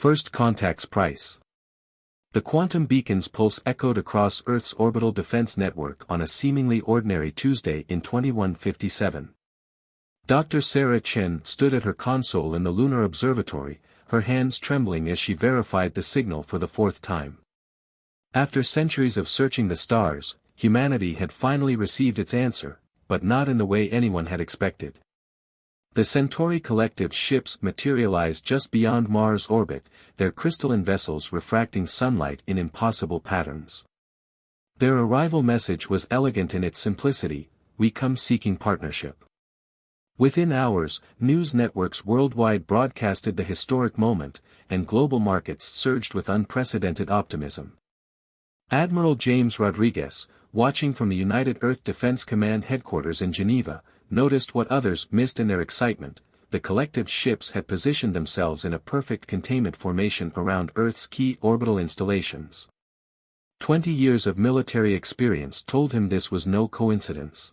First contact's price. The quantum beacon's pulse echoed across Earth's orbital defense network on a seemingly ordinary Tuesday in 2157. Dr. Sarah Chen stood at her console in the lunar observatory, her hands trembling as she verified the signal for the fourth time. After centuries of searching the stars, humanity had finally received its answer, but not in the way anyone had expected. The Centauri Collective's ships materialized just beyond Mars' orbit, their crystalline vessels refracting sunlight in impossible patterns. Their arrival message was elegant in its simplicity: "We come seeking partnership." Within hours, news networks worldwide broadcasted the historic moment, and global markets surged with unprecedented optimism. Admiral James Rodriguez, watching from the United Earth Defense Command headquarters in Geneva, noticed what others missed in their excitement: the collective's ships had positioned themselves in a perfect containment formation around Earth's key orbital installations. 20 years of military experience told him this was no coincidence.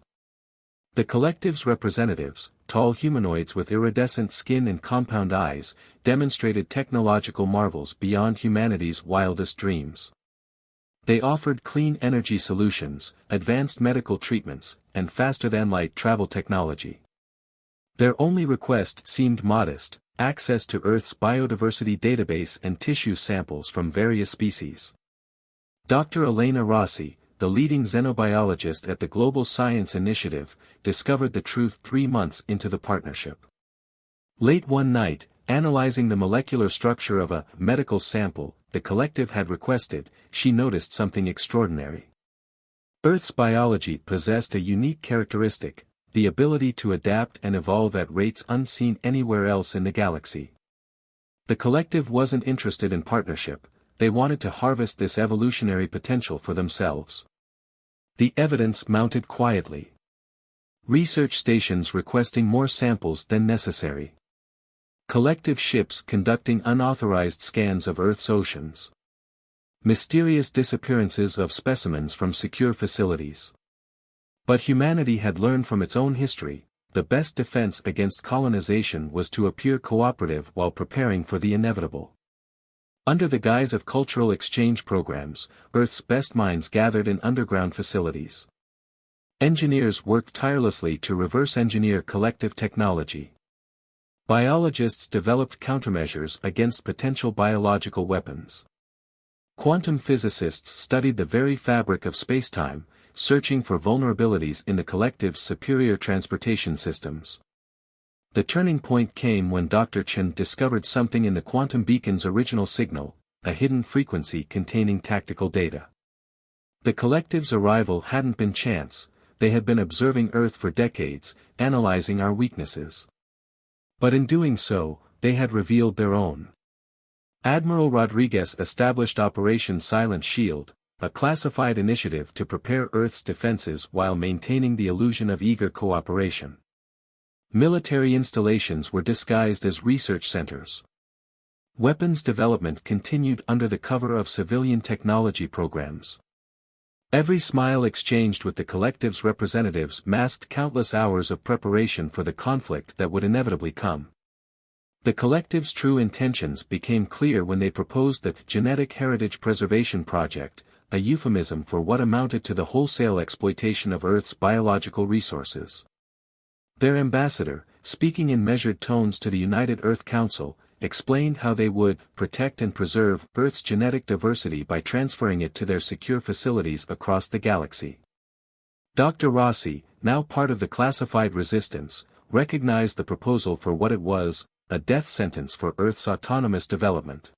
The collective's representatives, tall humanoids with iridescent skin and compound eyes, demonstrated technological marvels beyond humanity's wildest dreams. They offered clean energy solutions, advanced medical treatments, and faster-than-light travel technology. Their only request seemed modest: access to Earth's biodiversity database and tissue samples from various species. Dr. Elena Rossi, the leading xenobiologist at the Global Science Initiative, discovered the truth 3 months into the partnership. Late one night, analyzing the molecular structure of a medical sample the collective had requested, she noticed something extraordinary. Earth's biology possessed a unique characteristic: the ability to adapt and evolve at rates unseen anywhere else in the galaxy. The collective wasn't interested in partnership, they wanted to harvest this evolutionary potential for themselves. The evidence mounted quietly. Research stations requesting more samples than necessary. Collective ships conducting unauthorized scans of Earth's oceans. Mysterious disappearances of specimens from secure facilities. But humanity had learned from its own history: the best defense against colonization was to appear cooperative while preparing for the inevitable. Under the guise of cultural exchange programs, Earth's best minds gathered in underground facilities. Engineers worked tirelessly to reverse engineer collective technology. Biologists developed countermeasures against potential biological weapons. Quantum physicists studied the very fabric of spacetime, searching for vulnerabilities in the collective's superior transportation systems. The turning point came when Dr. Chen discovered something in the quantum beacon's original signal: a hidden frequency containing tactical data. The collective's arrival hadn't been chance, they had been observing Earth for decades, analyzing our weaknesses. But in doing so, they had revealed their own. Admiral Rodriguez established Operation Silent Shield, a classified initiative to prepare Earth's defenses while maintaining the illusion of eager cooperation. Military installations were disguised as research centers. Weapons development continued under the cover of civilian technology programs. Every smile exchanged with the collective's representatives masked countless hours of preparation for the conflict that would inevitably come. The collective's true intentions became clear when they proposed the Genetic Heritage Preservation Project, a euphemism for what amounted to the wholesale exploitation of Earth's biological resources. Their ambassador, speaking in measured tones to the United Earth Council, explained how they would protect and preserve Earth's genetic diversity by transferring it to their secure facilities across the galaxy. Dr. Rossi, now part of the classified resistance, recognized the proposal for what it was: a death sentence for Earth's autonomous development.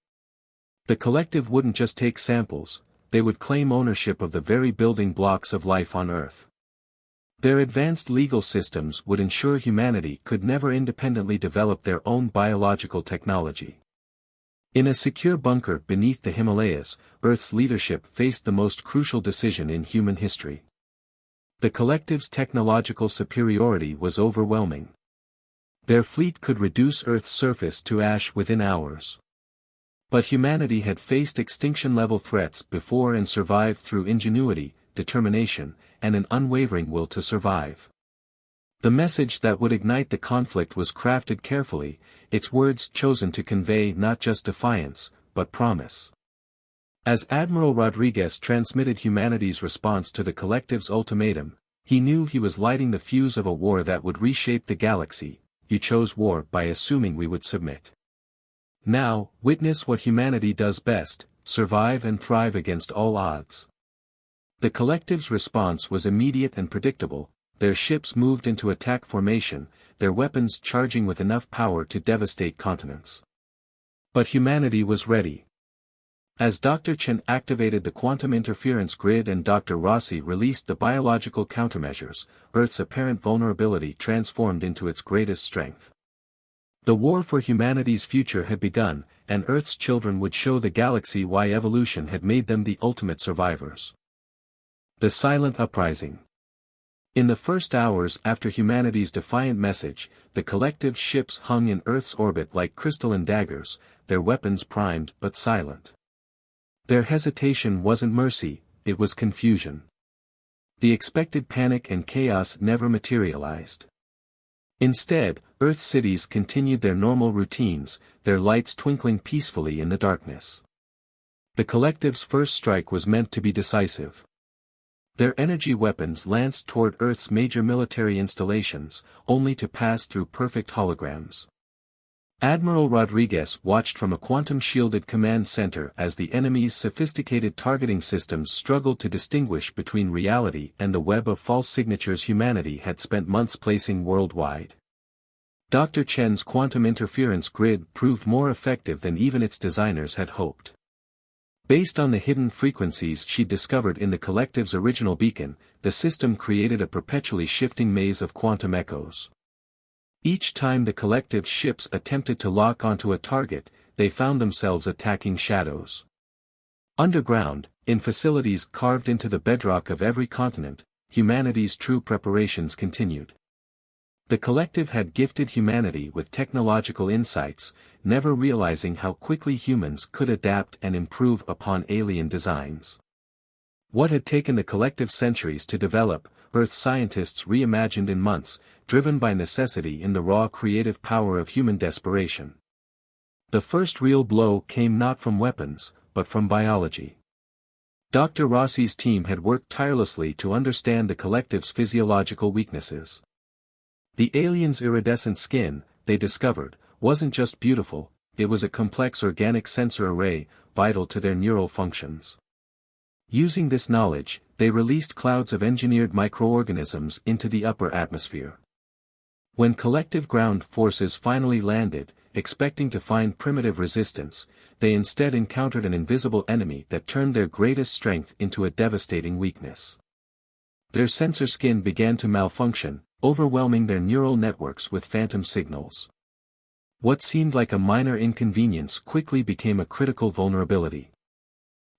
The collective wouldn't just take samples, they would claim ownership of the very building blocks of life on Earth. Their advanced legal systems would ensure humanity could never independently develop their own biological technology. In a secure bunker beneath the Himalayas, Earth's leadership faced the most crucial decision in human history. The collective's technological superiority was overwhelming. Their fleet could reduce Earth's surface to ash within hours. But humanity had faced extinction-level threats before and survived through ingenuity, determination, and an unwavering will to survive. The message that would ignite the conflict was crafted carefully, its words chosen to convey not just defiance, but promise. As Admiral Rodriguez transmitted humanity's response to the collective's ultimatum, he knew he was lighting the fuse of a war that would reshape the galaxy. You chose war by assuming we would submit. Now, witness what humanity does best, survive and thrive against all odds. The collective's response was immediate and predictable. Their ships moved into attack formation, their weapons charging with enough power to devastate continents. But humanity was ready. As Dr. Chen activated the quantum interference grid and Dr. Rossi released the biological countermeasures, Earth's apparent vulnerability transformed into its greatest strength. The war for humanity's future had begun, and Earth's children would show the galaxy why evolution had made them the ultimate survivors. The silent uprising. In the first hours after humanity's defiant message, the collective's ships hung in Earth's orbit like crystalline daggers, their weapons primed but silent. Their hesitation wasn't mercy, it was confusion. The expected panic and chaos never materialized. Instead, Earth's cities continued their normal routines, their lights twinkling peacefully in the darkness. The collective's first strike was meant to be decisive. Their energy weapons lanced toward Earth's major military installations, only to pass through perfect holograms. Admiral Rodriguez watched from a quantum-shielded command center as the enemy's sophisticated targeting systems struggled to distinguish between reality and the web of false signatures humanity had spent months placing worldwide. Dr. Chen's quantum interference grid proved more effective than even its designers had hoped. Based on the hidden frequencies she'd discovered in the collective's original beacon, the system created a perpetually shifting maze of quantum echoes. Each time the collective's ships attempted to lock onto a target, they found themselves attacking shadows. Underground, in facilities carved into the bedrock of every continent, humanity's true preparations continued. The collective had gifted humanity with technological insights, never realizing how quickly humans could adapt and improve upon alien designs. What had taken the collective centuries to develop, Earth scientists reimagined in months, driven by necessity in the raw creative power of human desperation. The first real blow came not from weapons, but from biology. Dr. Rossi's team had worked tirelessly to understand the collective's physiological weaknesses. The aliens' iridescent skin, they discovered, wasn't just beautiful, it was a complex organic sensor array, vital to their neural functions. Using this knowledge, they released clouds of engineered microorganisms into the upper atmosphere. When collective ground forces finally landed, expecting to find primitive resistance, they instead encountered an invisible enemy that turned their greatest strength into a devastating weakness. Their sensor skin began to malfunction, overwhelming their neural networks with phantom signals. What seemed like a minor inconvenience quickly became a critical vulnerability.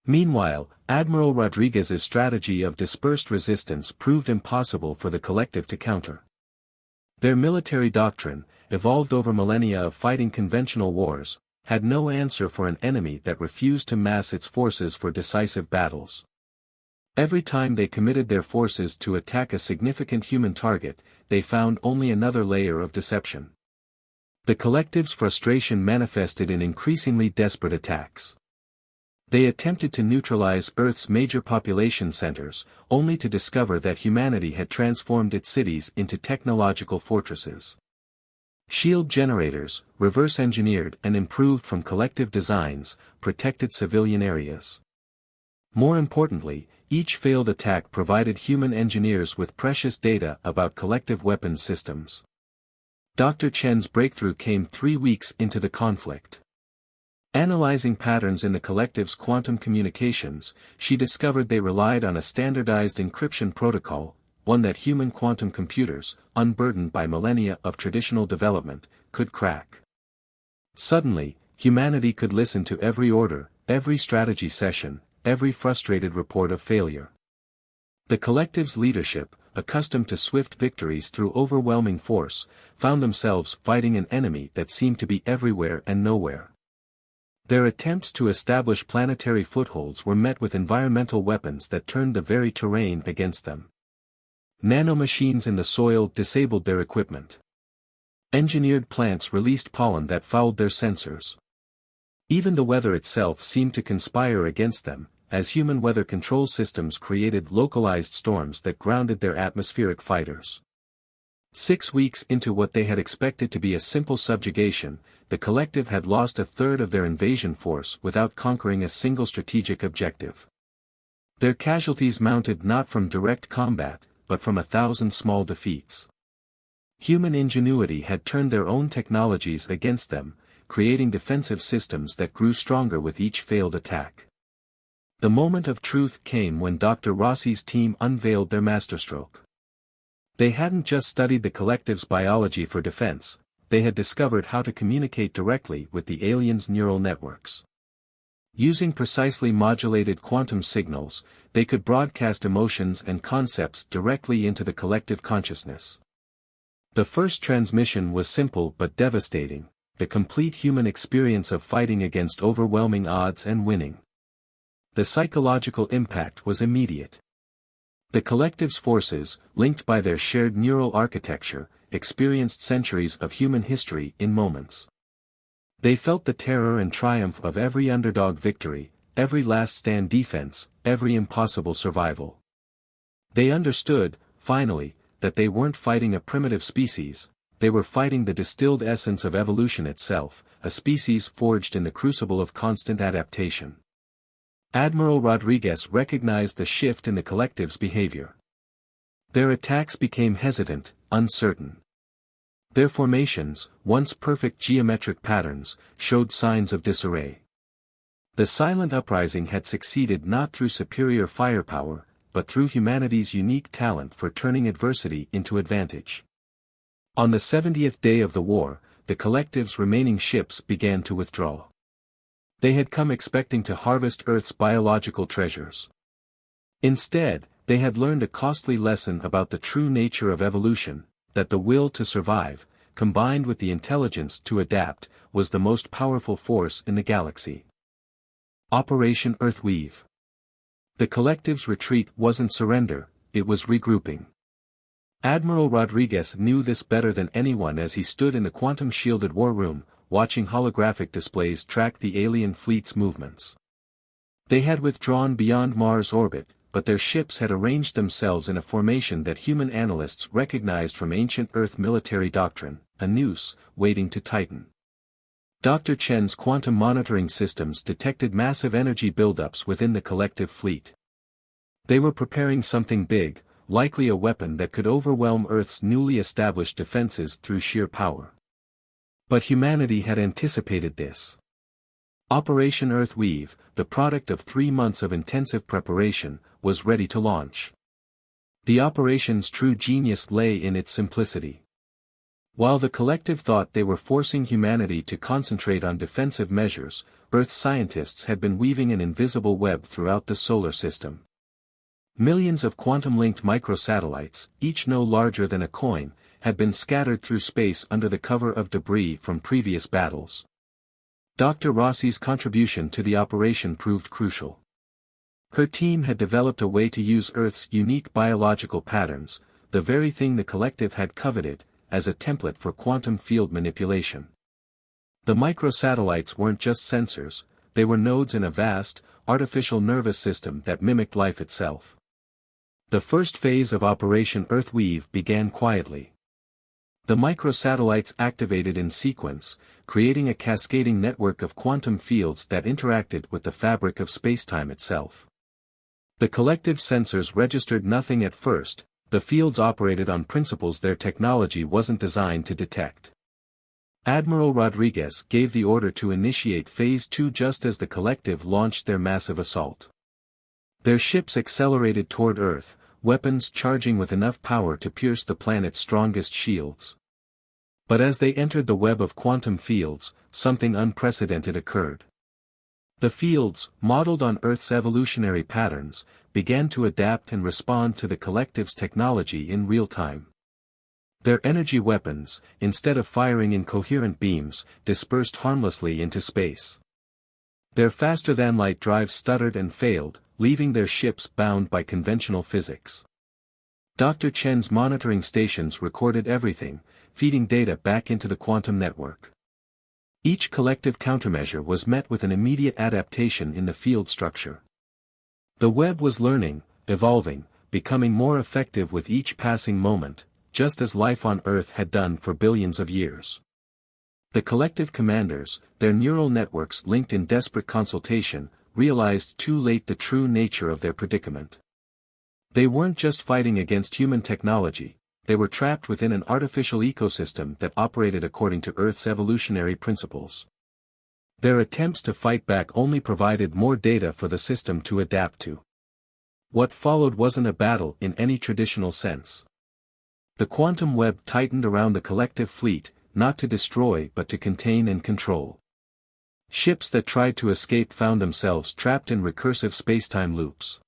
Meanwhile, Admiral Rodriguez's strategy of dispersed resistance proved impossible for the collective to counter. Their military doctrine, evolved over millennia of fighting conventional wars, had no answer for an enemy that refused to mass its forces for decisive battles. Every time they committed their forces to attack a significant human target, they found only another layer of deception. The collective's frustration manifested in increasingly desperate attacks. They attempted to neutralize Earth's major population centers, only to discover that humanity had transformed its cities into technological fortresses. Shield generators, reverse-engineered and improved from collective designs, protected civilian areas. More importantly, each failed attack provided human engineers with precious data about collective weapons systems. Dr. Chen's breakthrough came 3 weeks into the conflict. Analyzing patterns in the collective's quantum communications, she discovered they relied on a standardized encryption protocol, one that human quantum computers, unburdened by millennia of traditional development, could crack. Suddenly, humanity could listen to every order, every strategy session, every frustrated report of failure. The collective's leadership, accustomed to swift victories through overwhelming force, found themselves fighting an enemy that seemed to be everywhere and nowhere. Their attempts to establish planetary footholds were met with environmental weapons that turned the very terrain against them. Nanomachines in the soil disabled their equipment. Engineered plants released pollen that fouled their sensors. Even the weather itself seemed to conspire against them, as human weather control systems created localized storms that grounded their atmospheric fighters. 6 weeks into what they had expected to be a simple subjugation, the collective had lost a third of their invasion force without conquering a single strategic objective. Their casualties mounted not from direct combat, but from 1,000 small defeats. Human ingenuity had turned their own technologies against them, creating defensive systems that grew stronger with each failed attack. The moment of truth came when Dr. Rossi's team unveiled their masterstroke. They hadn't just studied the collective's biology for defense, they had discovered how to communicate directly with the aliens' neural networks. Using precisely modulated quantum signals, they could broadcast emotions and concepts directly into the collective consciousness. The first transmission was simple but devastating, the complete human experience of fighting against overwhelming odds and winning. The psychological impact was immediate. The collective's forces, linked by their shared neural architecture, experienced centuries of human history in moments. They felt the terror and triumph of every underdog victory, every last-stand defense, every impossible survival. They understood, finally, that they weren't fighting a primitive species, they were fighting the distilled essence of evolution itself, a species forged in the crucible of constant adaptation. Admiral Rodriguez recognized the shift in the collective's behavior. Their attacks became hesitant, uncertain. Their formations, once perfect geometric patterns, showed signs of disarray. The silent uprising had succeeded not through superior firepower, but through humanity's unique talent for turning adversity into advantage. On the 70th day of the war, the collective's remaining ships began to withdraw. They had come expecting to harvest Earth's biological treasures. Instead, they had learned a costly lesson about the true nature of evolution, that the will to survive, combined with the intelligence to adapt, was the most powerful force in the galaxy. Operation Earthweave. The collective's retreat wasn't surrender, it was regrouping. Admiral Rodriguez knew this better than anyone as he stood in the quantum-shielded war room, watching holographic displays track the alien fleet's movements. They had withdrawn beyond Mars' orbit, but their ships had arranged themselves in a formation that human analysts recognized from ancient Earth military doctrine, a noose, waiting to tighten. Dr. Chen's quantum monitoring systems detected massive energy buildups within the collective fleet. They were preparing something big, likely a weapon that could overwhelm Earth's newly established defenses through sheer power. But humanity had anticipated this. Operation Earthweave, the product of 3 months of intensive preparation, was ready to launch. The operation's true genius lay in its simplicity. While the collective thought they were forcing humanity to concentrate on defensive measures, Earth scientists had been weaving an invisible web throughout the solar system. Millions of quantum-linked microsatellites, each no larger than a coin, had been scattered through space under the cover of debris from previous battles. Dr. Rossi's contribution to the operation proved crucial. Her team had developed a way to use Earth's unique biological patterns, the very thing the collective had coveted, as a template for quantum field manipulation. The microsatellites weren't just sensors, they were nodes in a vast, artificial nervous system that mimicked life itself. The first phase of Operation Earthweave began quietly. The microsatellites activated in sequence, creating a cascading network of quantum fields that interacted with the fabric of spacetime itself. The collective sensors registered nothing at first, the fields operated on principles their technology wasn't designed to detect. Admiral Rodriguez gave the order to initiate Phase 2 just as the collective launched their massive assault. Their ships accelerated toward Earth, weapons charging with enough power to pierce the planet's strongest shields. But as they entered the web of quantum fields, something unprecedented occurred. The fields, modeled on Earth's evolutionary patterns, began to adapt and respond to the collective's technology in real time. Their energy weapons, instead of firing in coherent beams, dispersed harmlessly into space. Their faster-than-light drives stuttered and failed, leaving their ships bound by conventional physics. Dr. Chen's monitoring stations recorded everything, feeding data back into the quantum network. Each collective countermeasure was met with an immediate adaptation in the field structure. The web was learning, evolving, becoming more effective with each passing moment, just as life on Earth had done for billions of years. The collective commanders, their neural networks linked in desperate consultation, realized too late the true nature of their predicament. They weren't just fighting against human technology, they were trapped within an artificial ecosystem that operated according to Earth's evolutionary principles. Their attempts to fight back only provided more data for the system to adapt to. What followed wasn't a battle in any traditional sense. The quantum web tightened around the collective fleet, not to destroy but to contain and control. Ships that tried to escape found themselves trapped in recursive spacetime loops.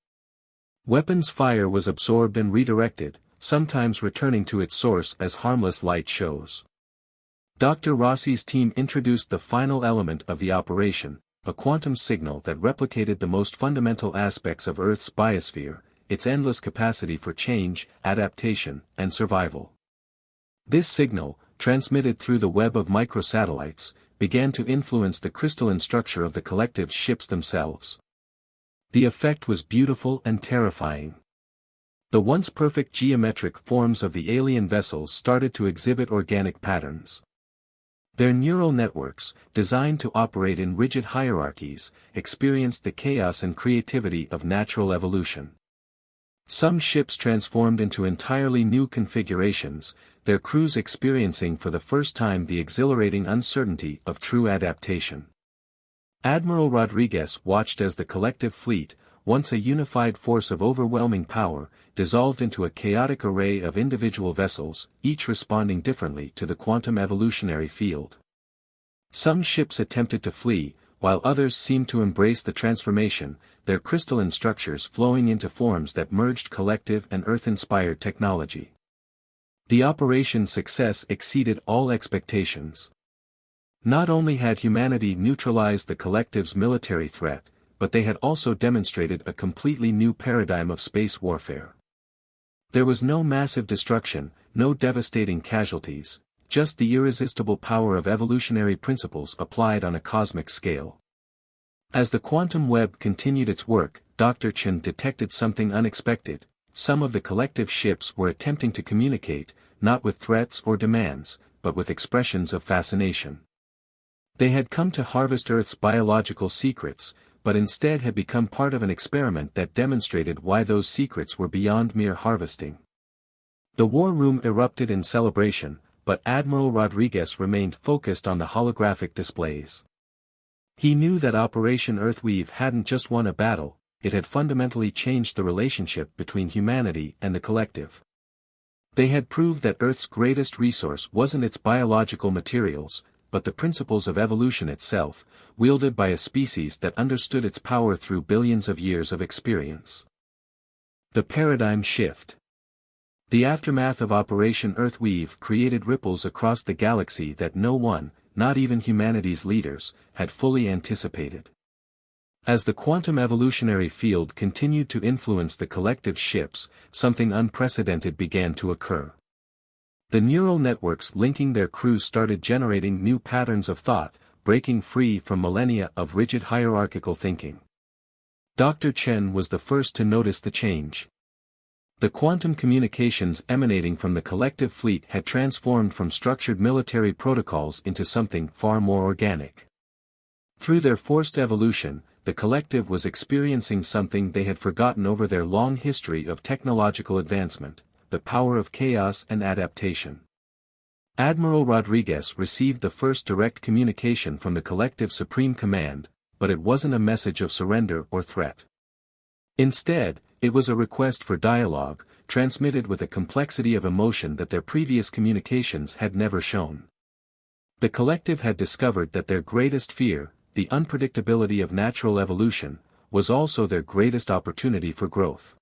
Weapons fire was absorbed and redirected, sometimes returning to its source as harmless light shows. Dr. Rossi's team introduced the final element of the operation, a quantum signal that replicated the most fundamental aspects of Earth's biosphere, its endless capacity for change, adaptation, and survival. This signal, transmitted through the web of microsatellites, began to influence the crystalline structure of the collective's ships themselves. The effect was beautiful and terrifying. The once perfect geometric forms of the alien vessels started to exhibit organic patterns. Their neural networks, designed to operate in rigid hierarchies, experienced the chaos and creativity of natural evolution. Some ships transformed into entirely new configurations, their crews experiencing for the first time the exhilarating uncertainty of true adaptation. Admiral Rodriguez watched as the collective fleet, once a unified force of overwhelming power, dissolved into a chaotic array of individual vessels, each responding differently to the quantum evolutionary field. Some ships attempted to flee, while others seemed to embrace the transformation, their crystalline structures flowing into forms that merged collective and Earth-inspired technology. The operation's success exceeded all expectations. Not only had humanity neutralized the collective's military threat, but they had also demonstrated a completely new paradigm of space warfare. There was no massive destruction, no devastating casualties, just the irresistible power of evolutionary principles applied on a cosmic scale. As the quantum web continued its work, Dr. Chen detected something unexpected. Some of the collective ships were attempting to communicate, not with threats or demands, but with expressions of fascination. They had come to harvest Earth's biological secrets, but instead had become part of an experiment that demonstrated why those secrets were beyond mere harvesting. The war room erupted in celebration, but Admiral Rodriguez remained focused on the holographic displays. He knew that Operation Earthweave hadn't just won a battle, it had fundamentally changed the relationship between humanity and the collective. They had proved that Earth's greatest resource wasn't its biological materials, but the principles of evolution itself, wielded by a species that understood its power through billions of years of experience. The paradigm shift. The aftermath of Operation Earthweave created ripples across the galaxy that no one, not even humanity's leaders, had fully anticipated. As the quantum evolutionary field continued to influence the collective ships, something unprecedented began to occur. The neural networks linking their crews started generating new patterns of thought, breaking free from millennia of rigid hierarchical thinking. Dr. Chen was the first to notice the change. The quantum communications emanating from the collective fleet had transformed from structured military protocols into something far more organic. Through their forced evolution, the collective was experiencing something they had forgotten over their long history of technological advancement: the power of chaos and adaptation. Admiral Rodriguez received the first direct communication from the collective Supreme Command, but it wasn't a message of surrender or threat. Instead, it was a request for dialogue, transmitted with a complexity of emotion that their previous communications had never shown. The collective had discovered that their greatest fear, the unpredictability of natural evolution, was also their greatest opportunity for growth.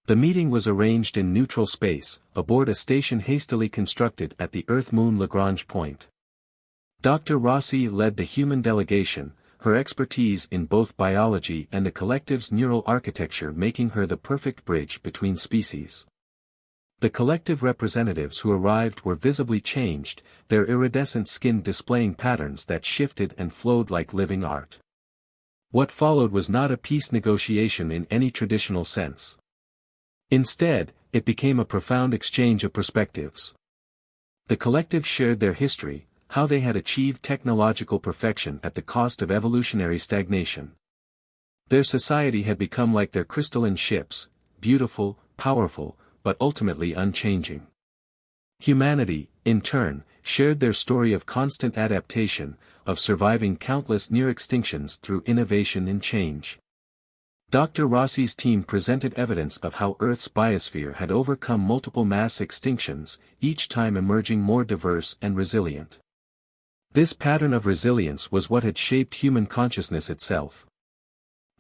The meeting was arranged in neutral space, aboard a station hastily constructed at the Earth-Moon Lagrange point. Dr. Rossi led the human delegation, her expertise in both biology and the collective's neural architecture making her the perfect bridge between species. The collective representatives who arrived were visibly changed, their iridescent skin displaying patterns that shifted and flowed like living art. What followed was not a peace negotiation in any traditional sense. Instead, it became a profound exchange of perspectives. The collective shared their history, how they had achieved technological perfection at the cost of evolutionary stagnation. Their society had become like their crystalline ships, beautiful, powerful, but ultimately unchanging. Humanity, in turn, shared their story of constant adaptation, of surviving countless near extinctions through innovation and change. Dr. Rossi's team presented evidence of how Earth's biosphere had overcome multiple mass extinctions, each time emerging more diverse and resilient. This pattern of resilience was what had shaped human consciousness itself.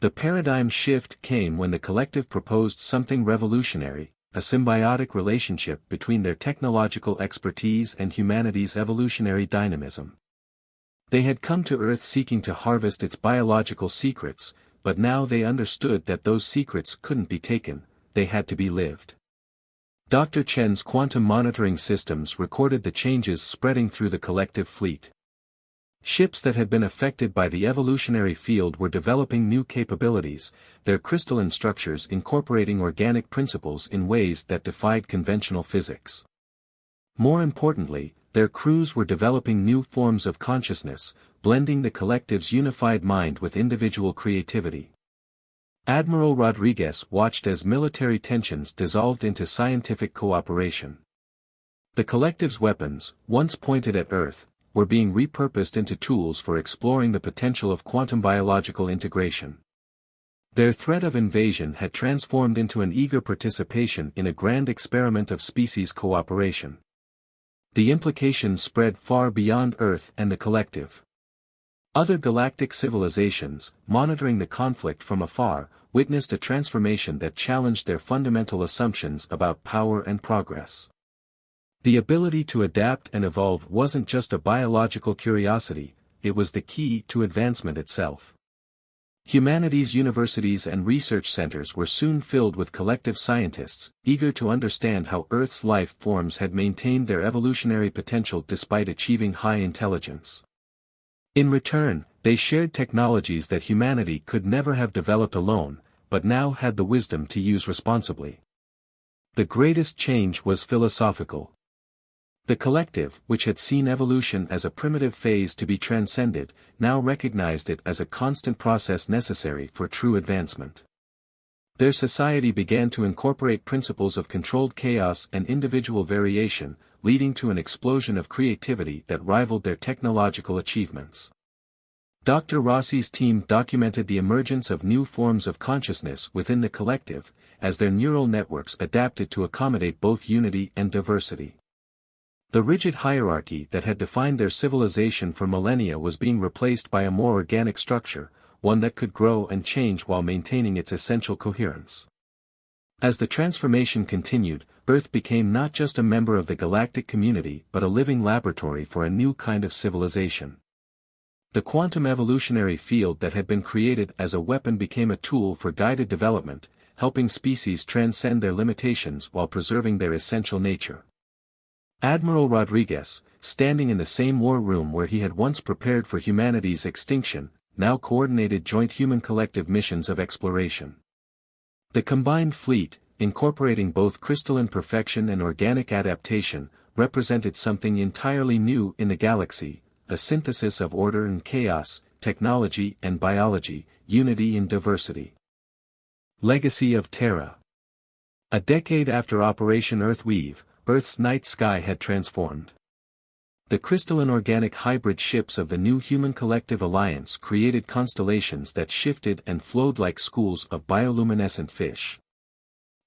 The paradigm shift came when the collective proposed something revolutionary, a symbiotic relationship between their technological expertise and humanity's evolutionary dynamism. They had come to Earth seeking to harvest its biological secrets, but now they understood that those secrets couldn't be taken, they had to be lived. Dr. Chen's quantum monitoring systems recorded the changes spreading through the collective fleet. Ships that had been affected by the evolutionary field were developing new capabilities, their crystalline structures incorporating organic principles in ways that defied conventional physics. More importantly, their crews were developing new forms of consciousness, blending the collective's unified mind with individual creativity. Admiral Rodriguez watched as military tensions dissolved into scientific cooperation. The collective's weapons, once pointed at Earth, were being repurposed into tools for exploring the potential of quantum biological integration. Their threat of invasion had transformed into an eager participation in a grand experiment of species cooperation. The implications spread far beyond Earth and the collective. Other galactic civilizations, monitoring the conflict from afar, witnessed a transformation that challenged their fundamental assumptions about power and progress. The ability to adapt and evolve wasn't just a biological curiosity, it was the key to advancement itself. Humanity's universities and research centers were soon filled with collective scientists, eager to understand how Earth's life forms had maintained their evolutionary potential despite achieving high intelligence. In return, they shared technologies that humanity could never have developed alone, but now had the wisdom to use responsibly. The greatest change was philosophical. The collective, which had seen evolution as a primitive phase to be transcended, now recognized it as a constant process necessary for true advancement. Their society began to incorporate principles of controlled chaos and individual variation, leading to an explosion of creativity that rivaled their technological achievements. Dr. Rossi's team documented the emergence of new forms of consciousness within the collective, as their neural networks adapted to accommodate both unity and diversity. The rigid hierarchy that had defined their civilization for millennia was being replaced by a more organic structure, one that could grow and change while maintaining its essential coherence. As the transformation continued, Earth became not just a member of the galactic community but a living laboratory for a new kind of civilization. The quantum evolutionary field that had been created as a weapon became a tool for guided development, helping species transcend their limitations while preserving their essential nature. Admiral Rodriguez, standing in the same war room where he had once prepared for humanity's extinction, now coordinated joint human collective missions of exploration. The combined fleet, incorporating both crystalline perfection and organic adaptation, represented something entirely new in the galaxy, a synthesis of order and chaos, technology and biology, unity in diversity. Legacy of Terra. A decade after Operation Earthweave, Earth's night sky had transformed. The crystalline organic hybrid ships of the new Human Collective Alliance created constellations that shifted and flowed like schools of bioluminescent fish.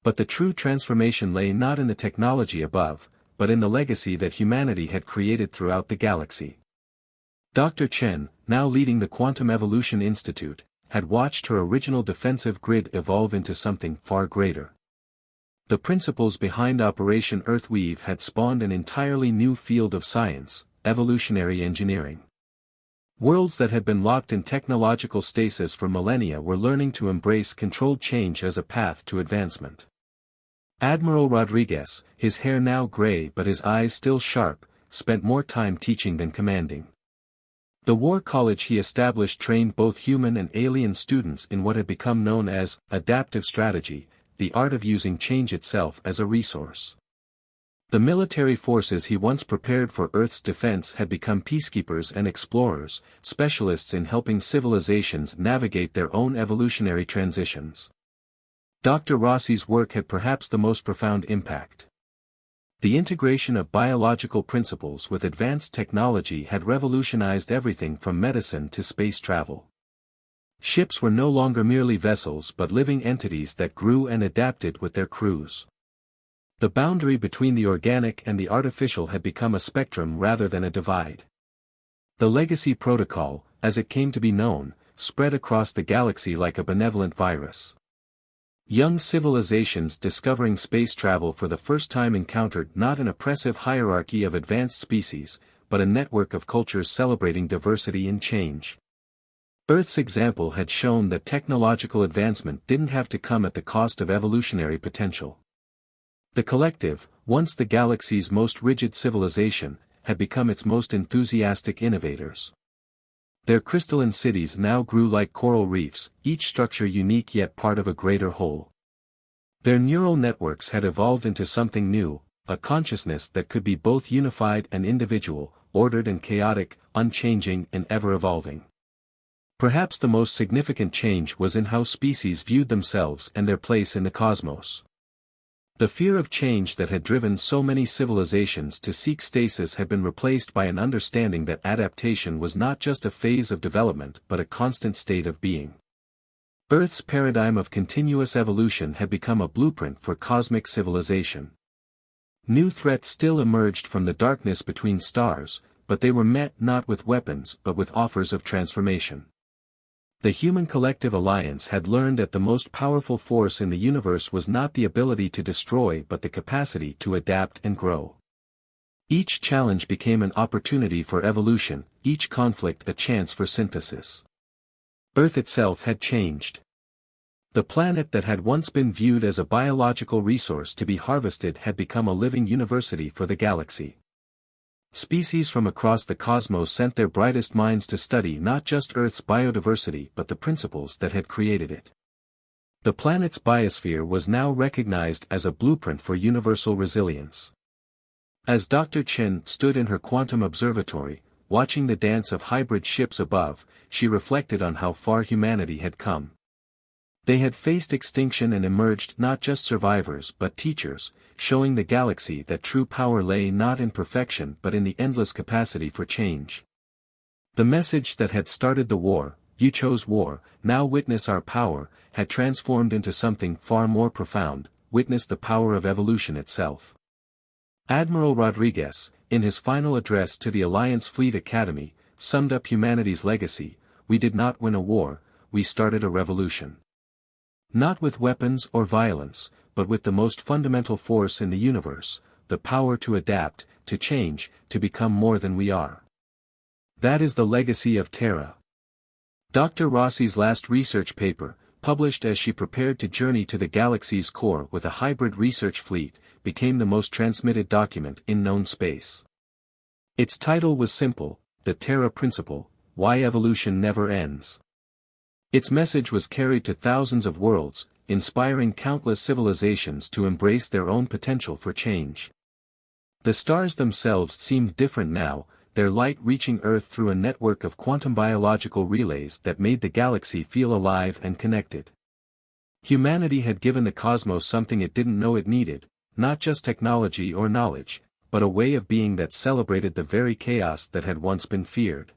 But the true transformation lay not in the technology above, but in the legacy that humanity had created throughout the galaxy. Dr. Chen, now leading the Quantum Evolution Institute, had watched her original defensive grid evolve into something far greater. The principles behind Operation Earthweave had spawned an entirely new field of science, evolutionary engineering. Worlds that had been locked in technological stasis for millennia were learning to embrace controlled change as a path to advancement. Admiral Rodriguez, his hair now gray but his eyes still sharp, spent more time teaching than commanding. The war college he established trained both human and alien students in what had become known as adaptive strategy, the art of using change itself as a resource. The military forces he once prepared for Earth's defense had become peacekeepers and explorers, specialists in helping civilizations navigate their own evolutionary transitions. Dr. Rossi's work had perhaps the most profound impact. The integration of biological principles with advanced technology had revolutionized everything from medicine to space travel. Ships were no longer merely vessels but living entities that grew and adapted with their crews. The boundary between the organic and the artificial had become a spectrum rather than a divide. The Legacy Protocol, as it came to be known, spread across the galaxy like a benevolent virus. Young civilizations discovering space travel for the first time encountered not an oppressive hierarchy of advanced species, but a network of cultures celebrating diversity in change. Earth's example had shown that technological advancement didn't have to come at the cost of evolutionary potential. The collective, once the galaxy's most rigid civilization, had become its most enthusiastic innovators. Their crystalline cities now grew like coral reefs, each structure unique yet part of a greater whole. Their neural networks had evolved into something new, a consciousness that could be both unified and individual, ordered and chaotic, unchanging and ever-evolving. Perhaps the most significant change was in how species viewed themselves and their place in the cosmos. The fear of change that had driven so many civilizations to seek stasis had been replaced by an understanding that adaptation was not just a phase of development but a constant state of being. Earth's paradigm of continuous evolution had become a blueprint for cosmic civilization. New threats still emerged from the darkness between stars, but they were met not with weapons but with offers of transformation. The human collective alliance had learned that the most powerful force in the universe was not the ability to destroy but the capacity to adapt and grow. Each challenge became an opportunity for evolution, each conflict a chance for synthesis. Earth itself had changed. The planet that had once been viewed as a biological resource to be harvested had become a living university for the galaxy. Species from across the cosmos sent their brightest minds to study not just Earth's biodiversity but the principles that had created it. The planet's biosphere was now recognized as a blueprint for universal resilience. As Dr. Chen stood in her quantum observatory, watching the dance of hybrid ships above, she reflected on how far humanity had come. They had faced extinction and emerged not just survivors but teachers, showing the galaxy that true power lay not in perfection but in the endless capacity for change. The message that had started the war, "You chose war, now witness our power," had transformed into something far more profound, witness the power of evolution itself. Admiral Rodriguez, in his final address to the Alliance Fleet Academy, summed up humanity's legacy: "We did not win a war, we started a revolution. Not with weapons or violence, but with the most fundamental force in the universe, the power to adapt, to change, to become more than we are." That is the legacy of Terra. Dr. Rossi's last research paper, published as she prepared to journey to the galaxy's core with a hybrid research fleet, became the most transmitted document in known space. Its title was simple: The Terra Principle, Why Evolution Never Ends. Its message was carried to thousands of worlds, inspiring countless civilizations to embrace their own potential for change. The stars themselves seemed different now, their light reaching Earth through a network of quantum biological relays that made the galaxy feel alive and connected. Humanity had given the cosmos something it didn't know it needed, not just technology or knowledge, but a way of being that celebrated the very chaos that had once been feared.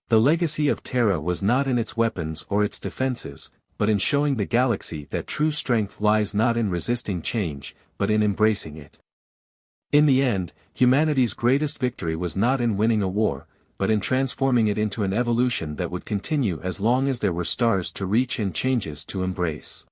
The legacy of Terra was not in its weapons or its defenses, but in showing the galaxy that true strength lies not in resisting change, but in embracing it. In the end, humanity's greatest victory was not in winning a war, but in transforming it into an evolution that would continue as long as there were stars to reach and changes to embrace.